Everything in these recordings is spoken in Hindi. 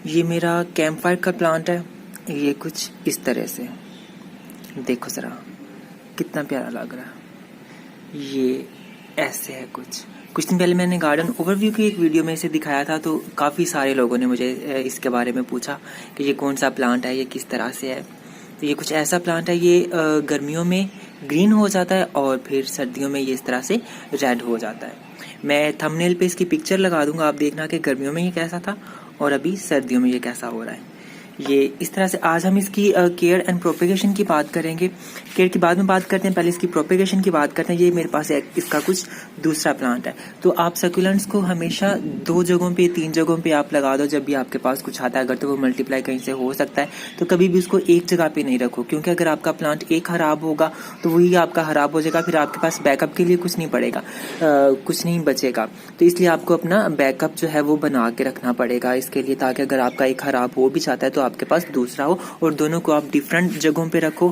ये मेरा कैंप फायर का प्लांट है। ये कुछ इस तरह से देखो ज़रा कितना प्यारा लग रहा है। ये ऐसे है कुछ दिन पहले मैंने गार्डन ओवरव्यू की एक वीडियो में इसे दिखाया था, तो काफ़ी सारे लोगों ने मुझे इसके बारे में पूछा कि ये कौन सा प्लांट है, ये किस तरह से है। तो ये कुछ ऐसा प्लांट है, ये गर्मियों में ग्रीन हो जाता है और फिर सर्दियों में ये इस तरह से रेड हो जाता है। मैं थंबनेल पे इसकी पिक्चर लगा दूंगा, आप देखना कि गर्मियों में ये कैसा था और अभी सर्दियों में ये कैसा हो रहा है। ये इस तरह से आज हम इसकी केयर एंड प्रोपेगेशन की बात करेंगे। केयर की बाद में बात करते हैं, पहले इसकी प्रोपेगेशन की बात करते हैं। ये मेरे पास इसका कुछ दूसरा प्लांट है। तो आप सकुलेंट्स को हमेशा 2 जगहों पे 3 जगहों पे आप लगा दो जब भी आपके पास कुछ आता है। अगर तो वो मल्टीप्लाई कहीं से हो सकता है तो कभी भी उसको एक जगह पे नहीं रखो, क्योंकि अगर आपका प्लांट एक खराब होगा तो वही आपका खराब हो जाएगा, फिर आपके पास बैकअप के लिए कुछ नहीं पड़ेगा, कुछ नहीं बचेगा। तो इसलिए आपको अपना बैकअप जो है वो बना के रखना पड़ेगा इसके लिए, ताकि अगर आपका एक खराब हो भी जाता है तो आपके पास दूसरा हो, और दोनों को आप डिफरेंट जगहों पे रखो,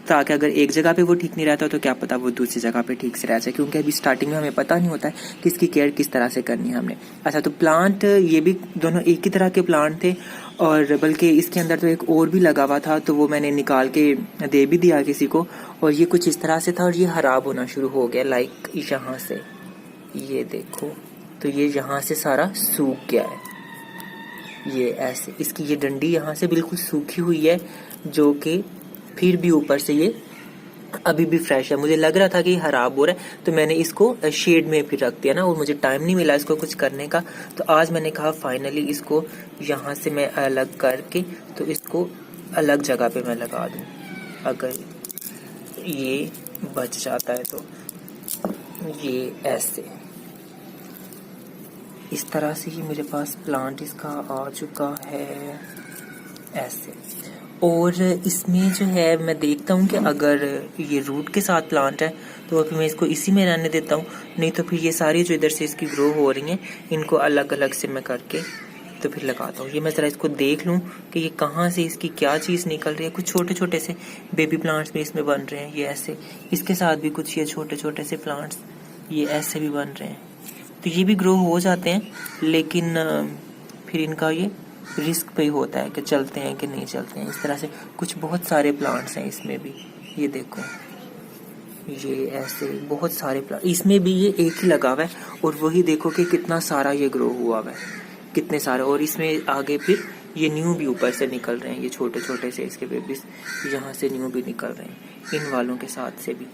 ताकि अगर एक जगह पे वो ठीक नहीं रहता तो क्या पता वो दूसरी जगह पे ठीक से रह जाए, क्योंकि अभी स्टार्टिंग में हमें पता नहीं होता है कि इसकी केयर किस तरह से करनी है हमने। अच्छा, तो प्लांट ये भी दोनों एक ही तरह के प्लांट थे, और बल्कि इसके अंदर तो एक और भी लगा हुआ था, तो वो मैंने निकाल के दे भी दिया किसी को। और ये कुछ इस तरह से था और ये खराब होना शुरू हो गया, लाइक यहाँ से ये देखो, तो ये यहाँ से सारा सूख गया है। ये ऐसे इसकी ये डंडी यहाँ से बिल्कुल सूखी हुई है, जो कि फिर भी ऊपर से ये अभी भी फ्रेश है। मुझे लग रहा था कि ये खराब हो रहा है, तो मैंने इसको शेड में फिर रख दिया ना, और मुझे टाइम नहीं मिला इसको कुछ करने का। तो आज मैंने कहा फाइनली इसको यहाँ से मैं अलग करके तो इसको अलग जगह पे मैं लगा दूँ, अगर ये बच जाता है तो। ये ऐसे इस तरह से ही मेरे पास प्लांट इसका आ चुका है ऐसे। और इसमें जो है मैं देखता हूँ कि अगर ये रूट के साथ प्लांट है तो अभी मैं इसको इसी में रहने देता हूँ, नहीं तो फिर ये सारी जो इधर से इसकी ग्रो हो रही हैं इनको अलग अलग से मैं करके तो फिर लगाता हूँ। ये मैं ज़रा इसको देख लूँ कि ये कहाँ से इसकी क्या चीज़ निकल रही है। कुछ छोटे छोटे से बेबी प्लांट्स भी इसमें बन रहे हैं, ये ऐसे। इसके साथ भी कुछ ये छोटे छोटे से प्लांट्स ये ऐसे भी बन रहे हैं, तो ये भी ग्रो हो जाते हैं, लेकिन फिर इनका ये रिस्क पे ही होता है कि चलते हैं कि नहीं चलते हैं। इस तरह से कुछ बहुत सारे प्लांट्स हैं इसमें भी, ये देखो ये ऐसे बहुत सारे प्लांट इसमें भी ये एक ही लगा हुआ है, और वही देखो कि कितना सारा ये ग्रो हुआ हुआ है, कितने सारे। और इसमें आगे फिर ये न्यू भी ऊपर से निकल रहे हैं, ये छोटे छोटे से इसके बेबीज यहाँ से न्यू भी निकल रहे हैं, इन वालों के साथ से भी,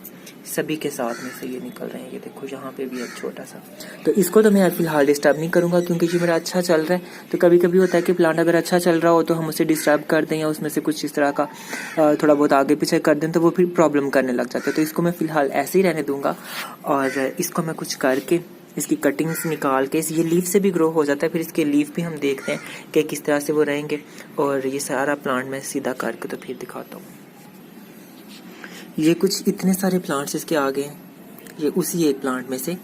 सभी के साथ में से ये निकल रहे हैं। ये देखो यहाँ पे भी एक छोटा सा। तो इसको तो मैं फिलहाल डिस्टर्ब नहीं करूँगा, क्योंकि ये मेरा अच्छा चल रहा है। तो कभी कभी होता है कि प्लांट अगर अच्छा चल रहा हो तो हम उसे डिस्टर्ब कर दें या उसमें से कुछ इस तरह का थोड़ा बहुत आगे पीछे कर दें, तो वो फिर प्रॉब्लम करने लग जाता है। तो इसको मैं फिलहाल ऐसे ही रहने दूंगा, और इसको मैं कुछ करके इसकी कटिंग्स निकाल के, ये लीफ से भी ग्रो हो जाता है, फिर इसके लीफ भी हम देखते हैं कि किस तरह से वो रहेंगे। और ये सारा प्लांट मैं सीधा करके तो फिर दिखाता हूँ। ये कुछ इतने सारे प्लांट्स इसके आगे हैं, ये उसी एक प्लांट में से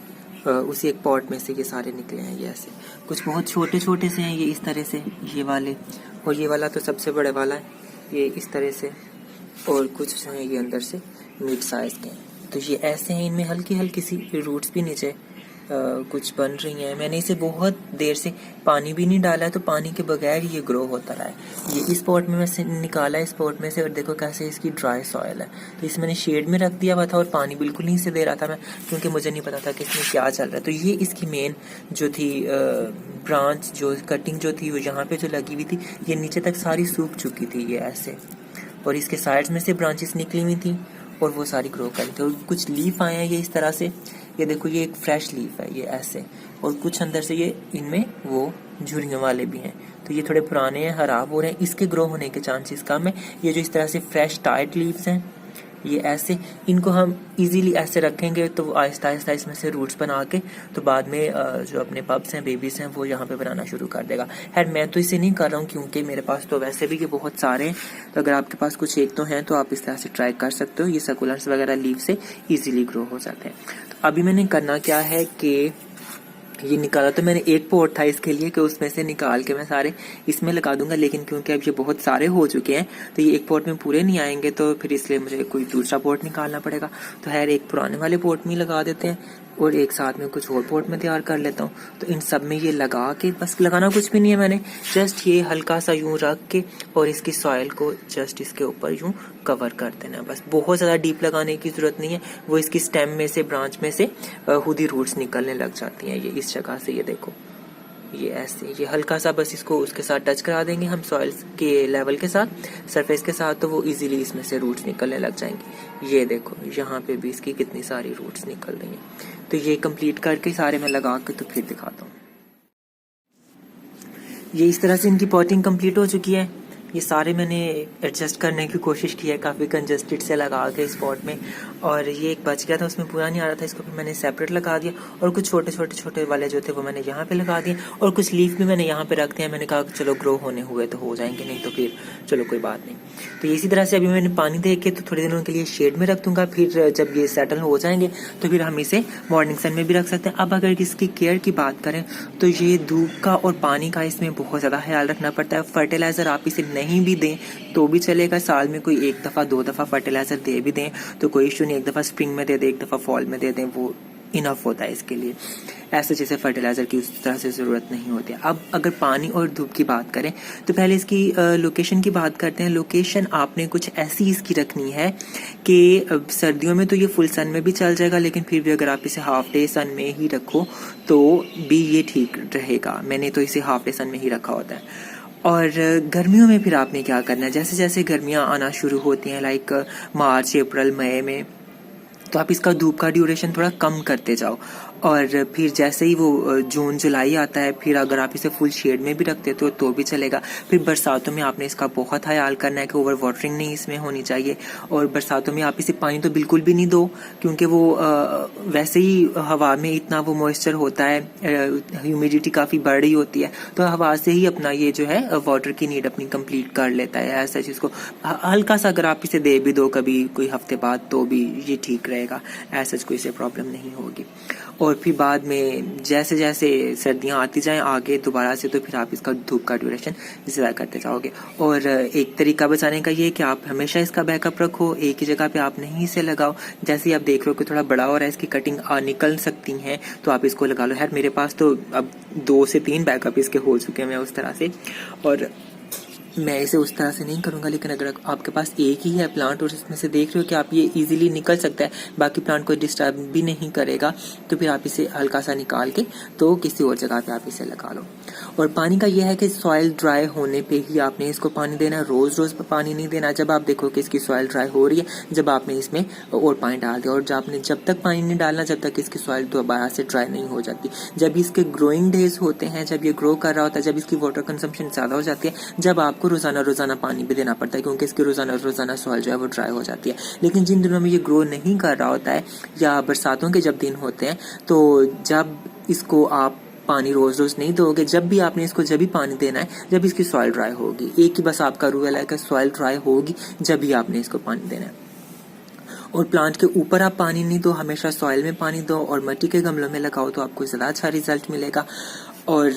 उसी एक पॉट में से ये सारे निकले हैं। ये ऐसे कुछ बहुत छोटे छोटे से हैं, ये इस तरह से ये वाले, और ये वाला तो सबसे बड़े वाला है, ये इस तरह से। और कुछ जो है ये अंदर से मिड साइज के हैं। तो ये ऐसे हैं, इनमें हल्की हल्की सी रूट्स भी नीचे कुछ बन रही हैं। मैंने इसे बहुत देर से पानी भी नहीं डाला है, तो पानी के बगैर ये ग्रो होता रहा है। ये इस पॉट में मैं निकाला है, इस पॉट में से, और देखो कैसे इसकी ड्राई सॉइल है। तो इसे मैंने शेड में रख दिया हुआ था, और पानी बिल्कुल नहीं से दे रहा था मैं, क्योंकि मुझे नहीं पता था कि इसमें क्या चल रहा है। तो ये इसकी मेन जो थी ब्रांच, जो कटिंग जो थी वो यहाँ पे जो लगी हुई थी, ये नीचे तक सारी सूख चुकी थी, ये ऐसे। और इसके साइड्स में से ब्रांचेस निकली हुई थी, और वो सारी ग्रो कर थी। और कुछ लीफ आए हैं ये इस तरह से, ये देखो ये एक फ्रेश लीफ है, ये ऐसे। और कुछ अंदर से ये इनमें वो झुर्रियों वाले भी हैं, तो ये थोड़े पुराने हैं, खराब हो रहे हैं, इसके ग्रो होने के चांसेस कम है। ये जो इस तरह से फ्रेश टाइट लीव्स हैं ये ऐसे, इनको हम इजीली ऐसे रखेंगे तो आहिस्ता आहिस्ता इसमें से रूट्स बना के तो बाद में जो अपने पप्स हैं, बेबीज हैं, वो यहाँ पे बनाना शुरू कर देगा। खैर मैं तो इसे नहीं कर रहा हूँ, क्योंकि मेरे पास तो वैसे भी ये बहुत सारे हैं। तो अगर आपके पास कुछ एक तो हैं तो आप इस तरह से ट्राई कर सकते हो, ये सकुलेंट्स वगैरह लीव से ईजिली ग्रो हो जाते हैं। तो अभी मैंने करना क्या है कि ये निकाला, तो मैंने एक पॉट था इसके लिए कि उसमें से निकाल के मैं सारे इसमें लगा दूंगा, लेकिन क्योंकि अब ये बहुत सारे हो चुके हैं तो ये एक पॉट में पूरे नहीं आएंगे, तो फिर इसलिए मुझे कोई दूसरा पॉट निकालना पड़ेगा। तो खैर एक पुराने वाले पॉट में ही लगा देते हैं, और एक साथ में कुछ और पॉट में तैयार कर लेता हूँ। तो इन सब में ये लगा के, बस लगाना कुछ भी नहीं है मैंने, जस्ट ये हल्का सा यूं रख के और इसकी सॉइल को जस्ट इसके ऊपर यूं कवर कर देना। बस बहुत ज़्यादा डीप लगाने की ज़रूरत नहीं है, वो इसकी स्टेम में से, ब्रांच में से खुद ही रूट्स निकलने लग जाती हैं। ये इस जगह से, ये देखो, ये ऐसे, ये हल्का सा बस इसको उसके साथ टच करा देंगे हम सॉइल के लेवल के साथ, सरफेस के साथ, तो वो इजीली इसमें से रूट्स निकलने लग जाएंगे। ये देखो यहाँ पे भी इसकी कितनी सारी रूट्स निकल रही हैं। तो ये कंप्लीट करके सारे मैं लगा के तो फिर दिखाता हूँ। ये इस तरह से इनकी पॉटिंग कंप्लीट हो चुकी है। ये सारे मैंने एडजस्ट करने की कोशिश की है काफ़ी कंजस्टेड से लगा के स्पॉट में, और ये एक बच गया था, उसमें पूरा नहीं आ रहा था, इसको फिर मैंने सेपरेट लगा दिया, और कुछ छोटे वाले जो थे वो मैंने यहाँ पे लगा दिए, और कुछ लीफ भी मैंने यहाँ पे रख दिया। मैंने कहा चलो ग्रो होने हुए तो हो जाएंगे, नहीं तो फिर चलो कोई बात नहीं। तो इसी तरह से अभी मैंने पानी दे के तो थोड़े दिनों के लिए शेड में रख दूंगा, फिर जब ये सेटल हो जाएंगे तो फिर हम इसे मॉर्निंग सन में भी रख सकते हैं। अब अगर इसकी केयर की बात करें तो ये धूप का और पानी का इसमें बहुत ज़्यादा ख्याल रखना पड़ता है। फर्टिलाइज़र आप इसे नहीं भी दें तो भी चलेगा, साल में कोई 1 दफ़ा 2 दफ़ा फर्टिलाइज़र दे भी दें तो कोई इशू नहीं। 1 दफ़ा स्प्रिंग में दे दें, 1 दफ़ा फॉल में दे दें, वो इनफ होता है इसके लिए। ऐसे जैसे फर्टिलाइज़र की उस तरह से ज़रूरत नहीं होती है। अब अगर पानी और धूप की बात करें तो पहले इसकी लोकेशन की बात करते हैं। लोकेशन आपने कुछ ऐसी इसकी रखनी है कि सर्दियों में तो ये फुल सन में भी चल जाएगा, लेकिन फिर भी अगर आप इसे हाफ डे सन में ही रखो तो भी ये ठीक रहेगा। मैंने तो इसे हाफ डे सन में ही रखा होता है। और गर्मियों में फिर आपने क्या करना है, जैसे जैसे गर्मियाँ आना शुरू होती हैं, लाइक मार्च, अप्रैल, मई में, तो आप इसका धूप का ड्यूरेशन थोड़ा कम करते जाओ। और फिर जैसे ही वो जून जुलाई आता है, फिर अगर आप इसे फुल शेड में भी रखते तो भी चलेगा। फिर बरसातों में आपने इसका बहुत ख्याल करना है कि ओवर वाटरिंग नहीं इसमें होनी चाहिए, और बरसातों में आप इसे पानी तो बिल्कुल भी नहीं दो, क्योंकि वो वैसे ही हवा में इतना वो मॉइस्चर होता है, ह्यूमिडिटी काफ़ी बढ़ रही होती है, तो हवा से ही अपना ये जो है वाटर की नीड अपनी कंप्लीट कर लेता है। ऐसा चीज़ को हल्का सा अगर आप इसे दे भी दो कभी कोई हफ्ते बाद तो भी ये ठीक रहेगा, ऐसा कोई इसे प्रॉब्लम नहीं होगी। और फिर बाद में जैसे जैसे सर्दियाँ आती जाएं आगे दोबारा से, तो फिर आप इसका धूप का ड्यूरेशन ज़्यादा करते जाओगे। और एक तरीका बचाने का ये कि आप हमेशा इसका बैकअप रखो, एक ही जगह पे आप नहीं इसे लगाओ। जैसे ही आप देख रहे हो कि थोड़ा बड़ा हो रहा है, इसकी कटिंग निकल सकती हैं, तो आप इसको लगा लो। यार मेरे पास तो अब 2 से 3 बैकअप इसके हो चुके हैं मैं उस तरह से, और मैं इसे उस तरह से नहीं करूँगा। लेकिन अगर आपके पास एक ही है प्लांट और इसमें से देख रहे हो कि आप ये इजीली निकल सकता है, बाकी प्लांट को डिस्टर्ब भी नहीं करेगा, तो फिर आप इसे हल्का सा निकाल के तो किसी और जगह पे आप इसे लगा लो। और पानी का यह है कि सॉइल ड्राई होने पे ही आपने इसको पानी देना है, रोज़ रोज़ पानी नहीं देना। जब आप देखो कि इसकी सॉइल ड्राई हो रही है, जब आपने इसमें और पानी डाल दिया, और जब तक पानी नहीं डालना जब तक इसकी सॉइल दोबारा से ड्राई नहीं हो जाती। जब इसके ग्रोइंग डेज होते हैं, जब ये ग्रो कर रहा होता है, जब इसकी वाटर कंजम्पशन ज़्यादा हो जाती है, जब आपको रोज़ाना पानी भी देना पड़ता है, क्योंकि इसकी रोज़ाना सॉइल जो है वो ड्राई हो जाती है। लेकिन जिन दिनों में ये ग्रो नहीं कर रहा होता है या बरसातों के जब दिन होते हैं, तो जब इसको आप पानी रोज़ नहीं दोगे, जब भी आपने इसको जब भी पानी देना है जब इसकी सॉइल ड्राई होगी। एक ही बस आपका रूल है कि सॉइल ड्राई होगी जब भी आपने इसको पानी देना है। और प्लांट के ऊपर आप पानी नहीं दो, हमेशा सॉइल में पानी दो और मिट्टी के गमलों में लगाओ, तो आपको ज़्यादा अच्छा रिजल्ट मिलेगा। और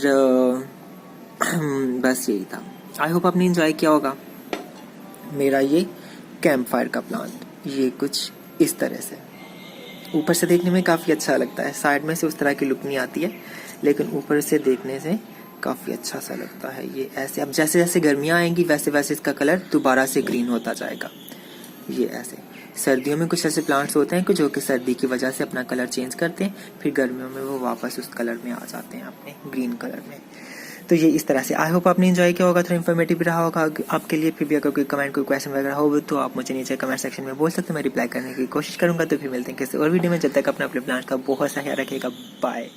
बस यही था। आई होप आपने एंजॉय किया होगा मेरा ये कैंप फायर का प्लांट। ये कुछ इस तरह से ऊपर से देखने में काफ़ी अच्छा लगता है, साइड में से उस तरह की लुक नहीं आती है, लेकिन ऊपर से देखने से काफ़ी अच्छा सा लगता है। ये ऐसे अब जैसे जैसे गर्मियाँ आएंगी वैसे वैसे इसका कलर दोबारा से ग्रीन होता जाएगा। ये ऐसे सर्दियों में कुछ ऐसे प्लांट्स होते हैं कि जो कि सर्दी की वजह से अपना कलर चेंज करते हैं, फिर गर्मियों में वो वापस उस कलर में आ जाते हैं, अपने ग्रीन कलर में। तो ये इस तरह से। आई होप आपने एंजॉय किया होगा, थोड़ा इन्फॉर्मेटिव भी रहा होगा आपके लिए। फिर भी अगर कोई कमेंट कोई क्वेश्चन वगैरह हो तो आप मुझे नीचे कमेंट सेक्शन में बोल सकते हैं, मैं रिप्लाई करने की कोशिश करूंगा। तो फिर मिलते हैं किसी और वीडियो में, जब तक अपने प्लांट का बहुत सा ख्याल रखिएगा। बाय।